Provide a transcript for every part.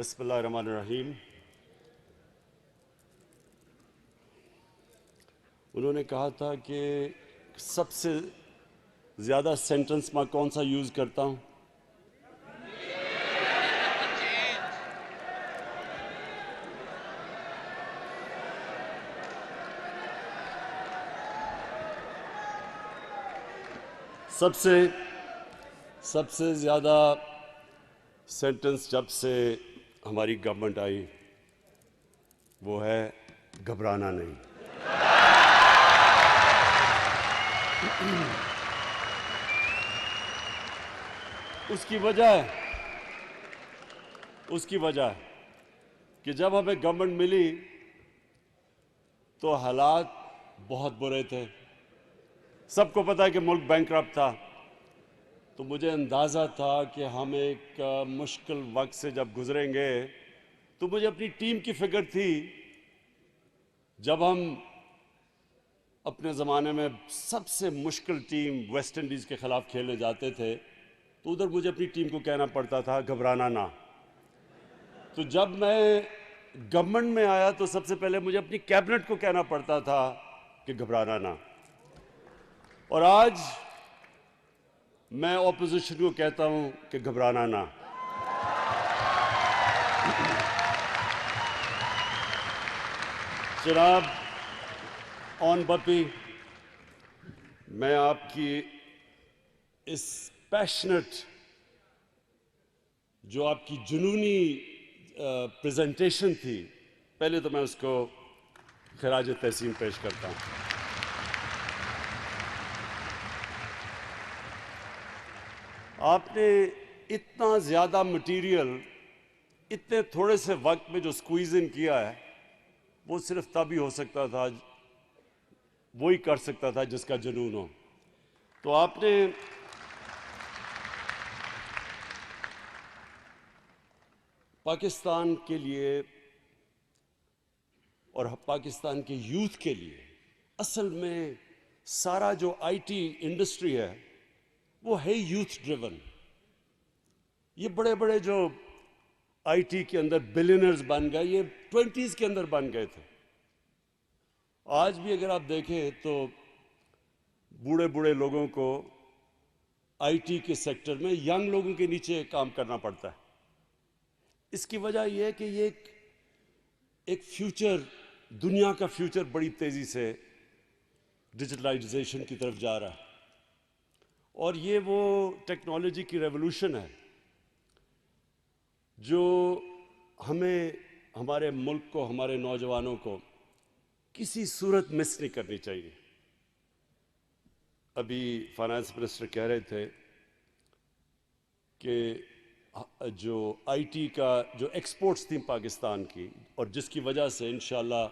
بسم اللہ الرحمن الرحیم. انہوں نے کہا تھا کہ سب سے زیادہ سینٹنس میں کون سا یوز کرتا ہوں؟ سب سے زیادہ سینٹنس جب سے ہماری گورنمنٹ آئی وہ ہے گھبرانا نہیں. اس کی وجہ ہے کہ جب ہمیں گورنمنٹ ملی تو حالات بہت برے تھے. سب کو پتا ہے کہ ملک بینکرپٹ تھا. تو مجھے اندازہ تھا کہ ہم ایک مشکل وقت سے جب گزریں گے تو مجھے اپنی ٹیم کی فکر تھی. جب ہم اپنے زمانے میں سب سے مشکل ٹیم ویسٹ انڈیز کے خلاف کھیلنے جاتے تھے تو ادھر مجھے اپنی ٹیم کو کہنا پڑتا تھا گھبرانا نہ. تو جب میں گورنمنٹ میں آیا تو سب سے پہلے مجھے اپنی کیبنٹ کو کہنا پڑتا تھا کہ گھبرانا نہ. اور آج میں اپوزیشن کو کہتا ہوں کہ گھبرانا نہ. جناب اون بپی، میں آپ کی اس پیشنٹ جو آپ کی جنونی پریزنٹیشن تھی، پہلے تو میں اس کو خراج تحسین پیش کرتا ہوں. آپ نے اتنا زیادہ مٹیریل اتنے تھوڑے سے وقت میں جو سکویز ان کیا ہے وہ صرف تب ہی ہو سکتا تھا، وہی کر سکتا تھا جس کا جنون ہو. تو آپ نے پاکستان کے لیے اور پاکستان کے یوتھ کے لیے، اصل میں سارا جو آئی ٹی انڈسٹری ہے وہ ہے یوتھ ڈریون. یہ بڑے بڑے جو آئی ٹی کے اندر بلینئرز بن گئے یہ 20s کے اندر بن گئے تھے. آج بھی اگر آپ دیکھیں تو بوڑھے بوڑھے لوگوں کو آئی ٹی کے سیکٹر میں ینگ لوگوں کے نیچے کام کرنا پڑتا ہے. اس کی وجہ یہ ہے کہ یہ ایک فیوچر، دنیا کا فیوچر بڑی تیزی سے ڈیجیٹلائزیشن کی طرف جا رہا ہے. اور یہ وہ ٹیکنالوجی کی ریولوشن ہے جو ہمیں، ہمارے ملک کو، ہمارے نوجوانوں کو کسی صورت مس نہیں کرنی چاہیے. ابھی فائنانس منسٹر کہہ رہے تھے کہ جو آئی ٹی کا جو ایکسپورٹس تھیں پاکستان کی، اور جس کی وجہ سے انشاءاللہ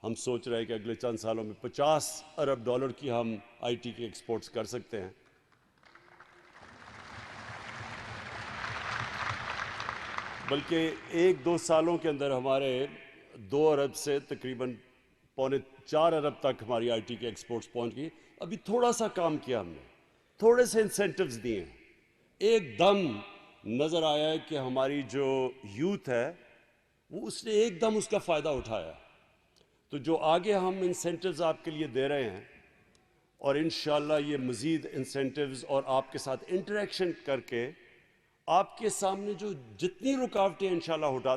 ہم سوچ رہے ہیں کہ اگلے چند سالوں میں $50 ارب کی ہم آئی ٹی کے ایکسپورٹس کر سکتے ہیں. بلکہ 1-2 سالوں کے اندر ہمارے 2 ارب سے تقریباً 3.25 ارب تک ہماری آئی ٹی کے ایکسپورٹس پہنچ گئی. ابھی تھوڑا سا کام کیا ہم نے، تھوڑے سے انسینٹیوز دیے ہیں. ایک دم نظر آیا ہے کہ ہماری جو یوتھ ہے وہ اس نے ایک دم اس کا فائدہ اٹھایا. تو جو آگے ہم انسینٹیوز آپ کے لیے دے رہے ہیں، اور انشاءاللہ یہ مزید انسینٹیوز اور آپ کے ساتھ انٹریکشن کر کے آپ کے سامنے جو جتنی رکاوٹیں انشاءاللہ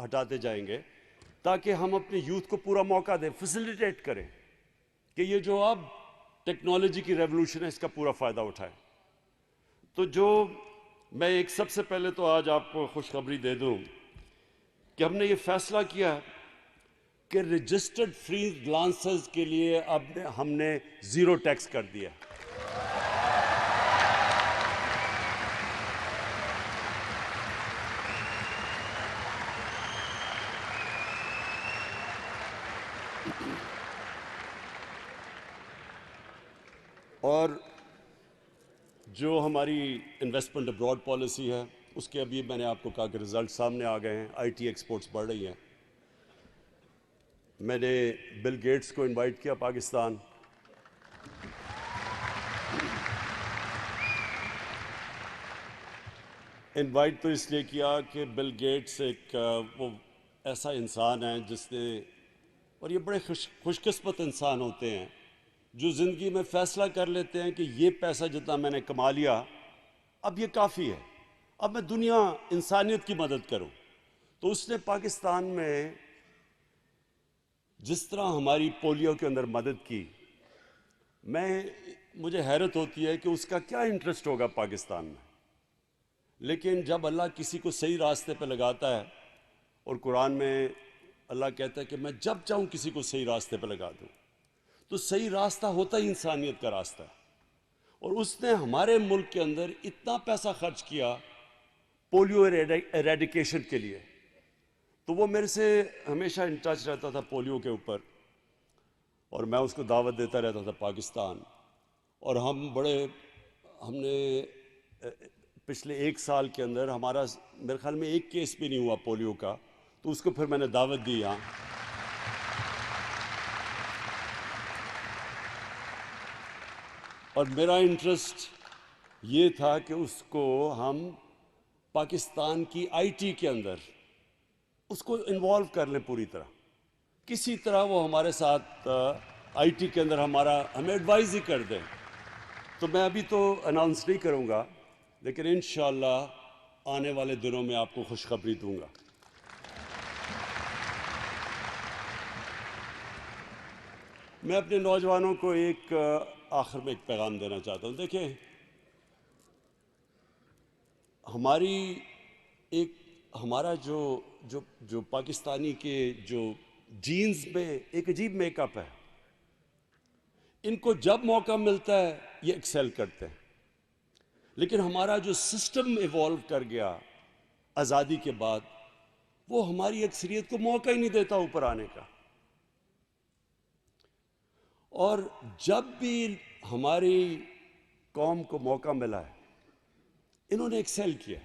ہٹاتے جائیں گے تاکہ ہم اپنے یوتھ کو پورا موقع دیں، فیسیلیٹیٹ کریں کہ یہ جو اب ٹیکنالوجی کی ریولوشن ہے اس کا پورا فائدہ اٹھائیں. تو جو میں ایک سب سے پہلے تو آج آپ کو خوشخبری دے دوں کہ ہم نے یہ فیصلہ کیا کہ رجسٹرڈ فری لانسرز کے لیے اب ہم نے 0 ٹیکس کر دیا. اور جو ہماری انویسٹمنٹ ابراڈ پالیسی ہے اس کے ابھی میں نے آپ کو کہا کہ رزلٹ سامنے آ گئے ہیں. آئی ٹی ایکسپورٹس بڑھ رہی ہیں. میں نے بل گیٹس کو انوائٹ کیا پاکستان. انوائٹ تو اس لیے کیا کہ بل گیٹس ایک وہ ایسا انسان ہے جس نے، اور یہ بڑے خوش قسمت انسان ہوتے ہیں جو زندگی میں فیصلہ کر لیتے ہیں کہ یہ پیسہ جتنا میں نے کما لیا اب یہ کافی ہے، اب میں دنیا انسانیت کی مدد کروں. تو اس نے پاکستان میں جس طرح ہماری پولیو کے اندر مدد کی، مجھے حیرت ہوتی ہے کہ اس کا کیا انٹرسٹ ہوگا پاکستان میں. لیکن جب اللہ کسی کو صحیح راستے پہ لگاتا ہے، اور قرآن میں اللہ کہتا ہے کہ میں جب چاہوں کسی کو صحیح راستے پہ لگا دوں، تو صحیح راستہ ہوتا ہی انسانیت کا راستہ ہے. اور اس نے ہمارے ملک کے اندر اتنا پیسہ خرچ کیا پولیو ایریڈیکیشن کے لیے. تو وہ میرے سے ہمیشہ ان ٹچ رہتا تھا پولیو کے اوپر، اور میں اس کو دعوت دیتا رہتا تھا پاکستان. اور ہم نے پچھلے 1 سال کے اندر ہمارا میرے خیال میں 1 کیس بھی نہیں ہوا پولیو کا، تو اس کو پھر میں نے دعوت دی یہاں. اور میرا انٹرسٹ یہ تھا کہ اس کو ہم پاکستان کی آئی ٹی کے اندر اس کو انوالو کر لیں پوری طرح، کسی طرح وہ ہمارے ساتھ آئی ٹی کے اندر ہمیں ایڈوائز ہی کر دیں. تو میں ابھی تو اناؤنس نہیں کروں گا، لیکن انشاءاللہ آنے والے دنوں میں آپ کو خوشخبری دوں گا. میں اپنے نوجوانوں کو آخر میں ایک پیغام دینا چاہتا ہوں. دیکھیں، ہمارا جو پاکستانی کے جو جینز میں ایک عجیب میک اپ ہے. ان کو جب موقع ملتا ہے یہ ایکسل کرتے ہیں، لیکن ہمارا جو سسٹم ایوالو کر گیا آزادی کے بعد، وہ ہماری اکثریت کو موقع ہی نہیں دیتا اوپر آنے کا. اور جب بھی ہماری قوم کو موقع ملا ہے انہوں نے ایکسل کیا.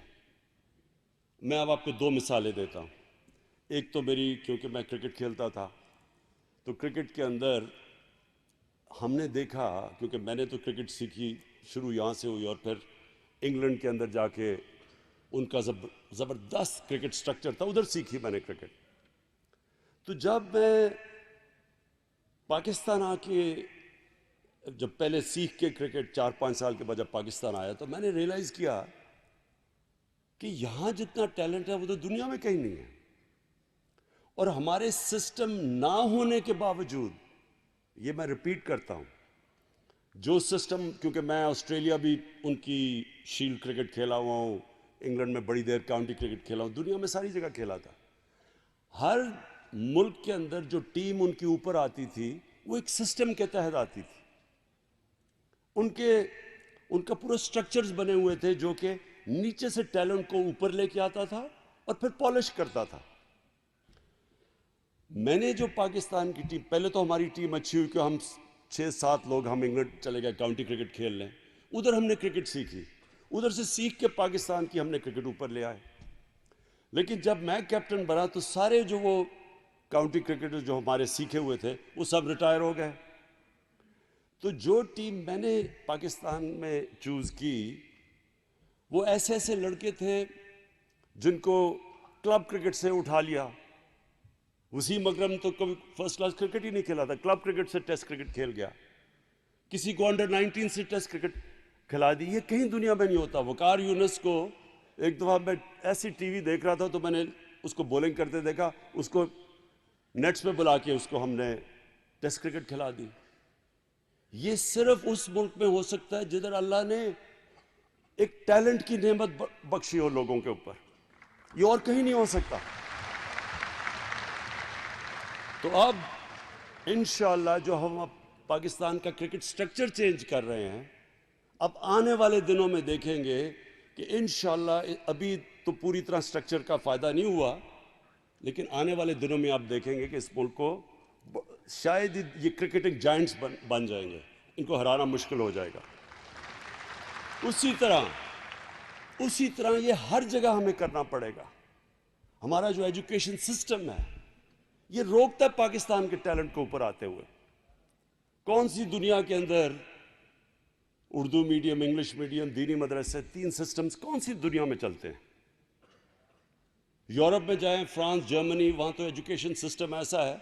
میں اب آپ کو 2 مثالیں دیتا ہوں. ایک تو کیونکہ میں کرکٹ کھیلتا تھا، تو کرکٹ کے اندر ہم نے دیکھا، کیونکہ میں نے تو کرکٹ سیکھی شروع یہاں سے ہوئی، اور پھر انگلینڈ کے اندر جا کے ان کا زبردست کرکٹ سٹرکچر تھا، ادھر سیکھی میں نے کرکٹ. تو جب میں پاکستان جب پہلے سیکھ کے کرکٹ 4-5 سال کے بعد جب پاکستان آیا، تو میں نے ریئلائز کیا کہ یہاں جتنا ٹیلنٹ ہے وہ تو دنیا میں کہیں نہیں ہے. اور ہمارے سسٹم نہ ہونے کے باوجود، یہ میں ریپیٹ کرتا ہوں، جو سسٹم، کیونکہ میں آسٹریلیا بھی ان کی شیلڈ کرکٹ کھیلا ہوا ہوں، انگلینڈ میں بڑی دیر کاؤنٹی کرکٹ کھیلا ہوں، دنیا میں ساری جگہ کھیلا تھا. ہر ملک کے اندر جو ٹیم ان کی اوپر آتی تھی وہ ایک سسٹم کے تحت آتی تھی. ان کا پورا سٹرکچرز بنے ہوئے تھے جو کہ نیچے سے ٹیلنٹ کو اوپر لے کے آتا تھا اور پھر پالش کرتا تھا. میں نے جو پاکستان کی ٹیم، پہلے تو ہماری ٹیم اچھی ہوئی کہ ہم 6-7 لوگ ہم انگلینڈ چلے گئے کاؤنٹی کرکٹ کھیل لیں، ادھر ہم نے کرکٹ سیکھی، ادھر سے سیکھ کے پاکستان کی ہم نے کرکٹ اوپر لے آئے. لیکن جب میں کیپٹن بنا تو سارے جو وہ کاؤنٹی کرکٹر جو ہمارے سیکھے ہوئے تھے وہ سب ریٹائر ہو گئے. تو جو ٹیم میں نے پاکستان میں چوز کی وہ ایسے لڑکے تھے جن کو کلب کرکٹ سے اٹھا لیا. وسیم اکرم تو کبھی فرسٹ کلاس کرکٹ ہی نہیں کھیلا تھا، کلب کرکٹ سے ٹیسٹ کرکٹ کھیل گیا. کسی کو انڈر 19 سے ٹیسٹ کرکٹ کھلا دی. یہ کہیں دنیا میں نہیں ہوتا. وقار یونس کو ایک دفعہ میں ایسی ٹی وی دیکھ رہا تھا تو میں نے اس کو بولنگ کرتے دیکھا، اس کو نیٹس پہ بلا کے اس کو ہم نے ٹیسٹ کرکٹ کھلا دی. یہ صرف اس ملک میں ہو سکتا ہے جدھر اللہ نے ایک ٹیلنٹ کی نعمت بخشی ہو لوگوں کے اوپر. یہ اور کہیں نہیں ہو سکتا. تو اب انشاءاللہ جو ہم اب پاکستان کا کرکٹ سٹرکچر چینج کر رہے ہیں، اب آنے والے دنوں میں دیکھیں گے کہ انشاءاللہ ابھی تو پوری طرح سٹرکچر کا فائدہ نہیں ہوا، لیکن آنے والے دنوں میں آپ دیکھیں گے کہ اس ملک کو شاید یہ کرکٹنگ جائنٹس بن جائیں گے، ان کو ہرانا مشکل ہو جائے گا. اسی طرح یہ ہر جگہ ہمیں کرنا پڑے گا. ہمارا جو ایجوکیشن سسٹم ہے یہ روکتا ہے پاکستان کے ٹیلنٹ کو اوپر آتے ہوئے. کون سی دنیا کے اندر اردو میڈیم، انگلش میڈیم، دینی مدرسے، 3 سسٹمز کون سی دنیا میں چلتے ہیں؟ یورپ میں جائیں، فرانس، جرمنی، وہاں تو ایجوکیشن سسٹم ایسا ہے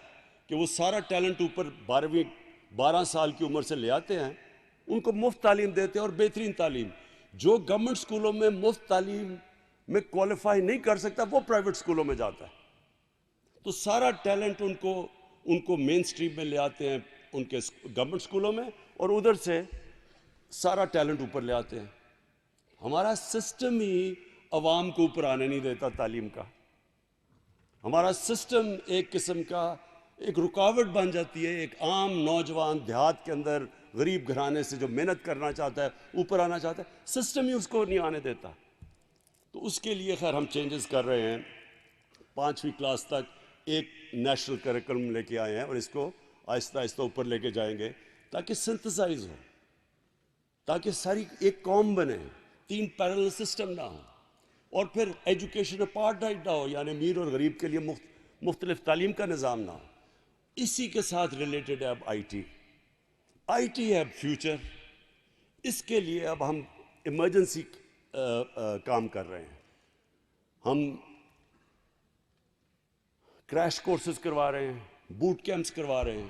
کہ وہ سارا ٹیلنٹ اوپر 12 سال کی عمر سے لے آتے ہیں، ان کو مفت تعلیم دیتے ہیں اور بہترین تعلیم. جو گورنمنٹ سکولوں میں مفت تعلیم میں کوالیفائی نہیں کر سکتا وہ پرائیویٹ سکولوں میں جاتا ہے. تو سارا ٹیلنٹ ان کو مین سٹریم میں لے آتے ہیں ان کے گورنمنٹ سکولوں میں، اور ادھر سے سارا ٹیلنٹ اوپر لے آتے ہیں. ہمارا سسٹم ہی عوام کو اوپر آنے نہیں دیتا تعلیم کا. ہمارا سسٹم ایک قسم کا ایک رکاوٹ بن جاتی ہے. ایک عام نوجوان دیہات کے اندر غریب گھرانے سے جو محنت کرنا چاہتا ہے، اوپر آنا چاہتا ہے، سسٹم ہی اس کو نہیں آنے دیتا. تو اس کے لیے خیر ہم چینجز کر رہے ہیں. 5ویں کلاس تک ایک نیشنل کریکلم لے کے آئے ہیں اور اس کو آہستہ آہستہ اوپر لے کے جائیں گے تاکہ سنتھسائز ہو، تاکہ ساری ایک قوم بنے، 3 پیرلل سسٹم نہ ہو، اور پھر ایجوکیشن اپارٹھائڈ نہ ہو، یعنی امیر اور غریب کے لیے مختلف تعلیم کا نظام نہ ہو. اسی کے ساتھ ریلیٹڈ ہے اب آئی ٹی ہے اب فیوچر. اس کے لیے اب ہم ایمرجنسی کام کر رہے ہیں. ہم کریش کورسز کروا رہے ہیں، بوٹ کیمپس کروا رہے ہیں.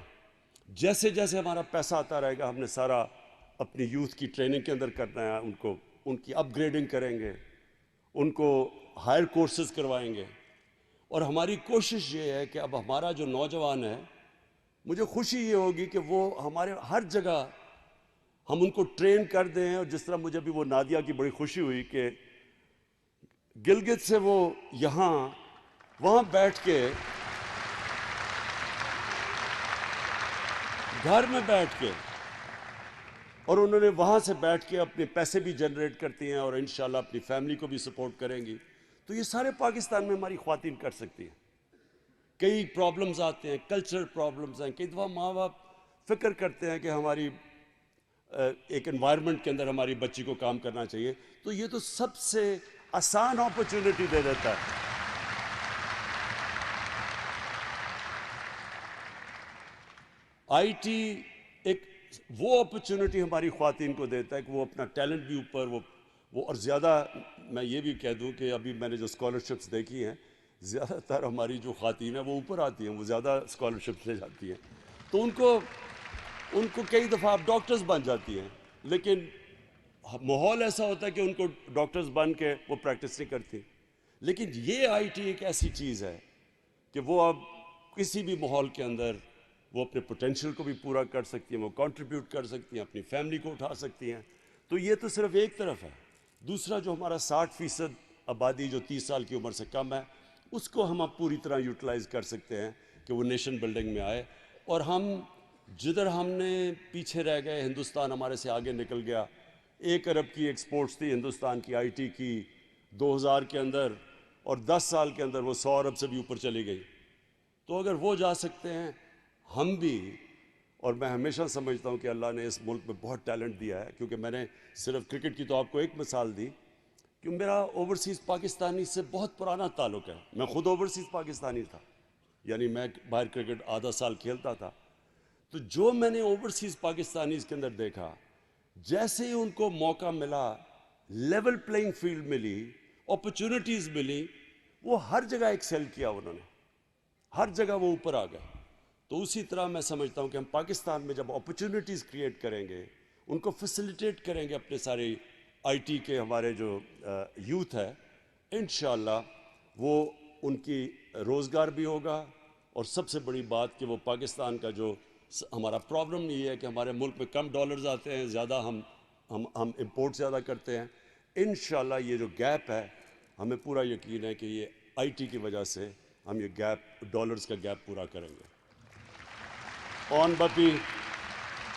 جیسے جیسے ہمارا پیسہ آتا رہے گا ہم نے سارا اپنی یوتھ کی ٹریننگ کے اندر کرنا ہے. ان کی اپ گریڈنگ کریں گے، ان کو ہائر کورسز کروائیں گے. اور ہماری کوشش یہ ہے کہ اب ہمارا جو نوجوان ہے، مجھے خوشی یہ ہوگی کہ وہ ہمارے ہر جگہ ہم ان کو ٹرین کر دیں. اور جس طرح مجھے بھی وہ نادیہ کی بڑی خوشی ہوئی کہ گلگت سے وہ وہاں بیٹھ کے گھر میں بیٹھ کے، اور انہوں نے وہاں سے بیٹھ کے اپنے پیسے بھی جنریٹ کرتی ہیں اور انشاءاللہ اپنی فیملی کو بھی سپورٹ کریں گی. تو یہ سارے پاکستان میں ہماری خواتین کر سکتی ہیں. کئی پرابلمز آتے ہیں، کلچرل پرابلمز ہیں. کئی دفعہ ماں باپ فکر کرتے ہیں کہ ہماری ایک انوائرمنٹ کے اندر ہماری بچی کو کام کرنا چاہیے، تو یہ تو سب سے آسان اپرچونٹی دے دیتا ہے. آئی ٹی ایک وہ اپرچونٹی ہماری خواتین کو دیتا ہے کہ وہ اپنا ٹیلنٹ بھی اوپر وہ اور زیادہ میں یہ بھی کہہ دوں کہ ابھی میں نے جو اسکالرشپس دیکھی ہیں، زیادہ تر ہماری جو خواتین ہیں وہ اوپر آتی ہیں، وہ زیادہ اسکالرشپس لے جاتی ہیں. تو ان کو کئی دفعہ آپ ڈاکٹرز بن جاتی ہیں، لیکن ماحول ایسا ہوتا ہے کہ ان کو ڈاکٹرز بن کے وہ پریکٹس نہیں کرتی. لیکن یہ آئی ٹی ایک ایسی چیز ہے کہ وہ اب کسی بھی ماحول کے اندر وہ اپنے پوٹینشیل کو بھی پورا کر سکتی ہیں، وہ کنٹریبیوٹ کر سکتی ہیں، اپنی فیملی کو اٹھا سکتی ہیں. تو یہ تو صرف ایک طرف ہے. دوسرا جو ہمارا 60% آبادی جو 30 سال کی عمر سے کم ہے، اس کو ہم اب پوری طرح یوٹیلائز کر سکتے ہیں کہ وہ نیشن بلڈنگ میں آئے. اور جدھر ہم نے پیچھے رہ گئے، ہندوستان ہمارے سے آگے نکل گیا. 1 ارب کی ایکسپورٹس تھی ہندوستان کی آئی ٹی کی 2000 کے اندر، اور 10 سال کے اندر وہ 100 ارب سے بھی اوپر چلی گئی. تو اگر وہ جا سکتے ہیں ہم بھی. اور میں ہمیشہ سمجھتا ہوں کہ اللہ نے اس ملک میں بہت ٹیلنٹ دیا ہے، کیونکہ میں نے صرف کرکٹ کی تو آپ کو ایک مثال دی کہ میرا اوورسیز پاکستانی سے بہت پرانا تعلق ہے. میں خود اوورسیز پاکستانی تھا، یعنی میں باہر کرکٹ آدھا سال کھیلتا تھا. تو جو میں نے اوورسیز پاکستانیز کے اندر دیکھا، جیسے ہی ان کو موقع ملا، لیول پلینگ فیلڈ ملی، اپرچونٹیز ملی، وہ ہر جگہ ایکسیل کیا. انہوں نے ہر جگہ وہ اوپر آ گئے. تو اسی طرح میں سمجھتا ہوں کہ ہم پاکستان میں جب اپرچونٹیز کریٹ کریں گے، ان کو فیسیلیٹیٹ کریں گے، اپنے سارے آئی ٹی کے ہمارے جو یوتھ ہے، انشاءاللہ وہ ان کی روزگار بھی ہوگا. اور سب سے بڑی بات کہ وہ پاکستان کا جو ہمارا پرابلم یہ ہے کہ ہمارے ملک میں کم ڈالرز آتے ہیں، زیادہ ہم امپورٹ زیادہ کرتے ہیں. انشاءاللہ یہ جو گیپ ہے، ہمیں پورا یقین ہے کہ یہ آئی ٹی کی وجہ سے ہم یہ گیپ، ڈالرز کا گیپ پورا کریں گے. اون بپی،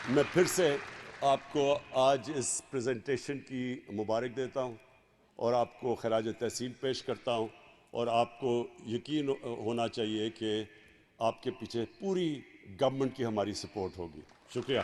میں پھر سے آپ کو آج اس پریزنٹیشن کی مبارک دیتا ہوں اور آپ کو خراج تحسین پیش کرتا ہوں. اور آپ کو یقین ہونا چاہیے کہ آپ کے پیچھے پوری گورنمنٹ کی ہماری سپورٹ ہوگی. شکریہ.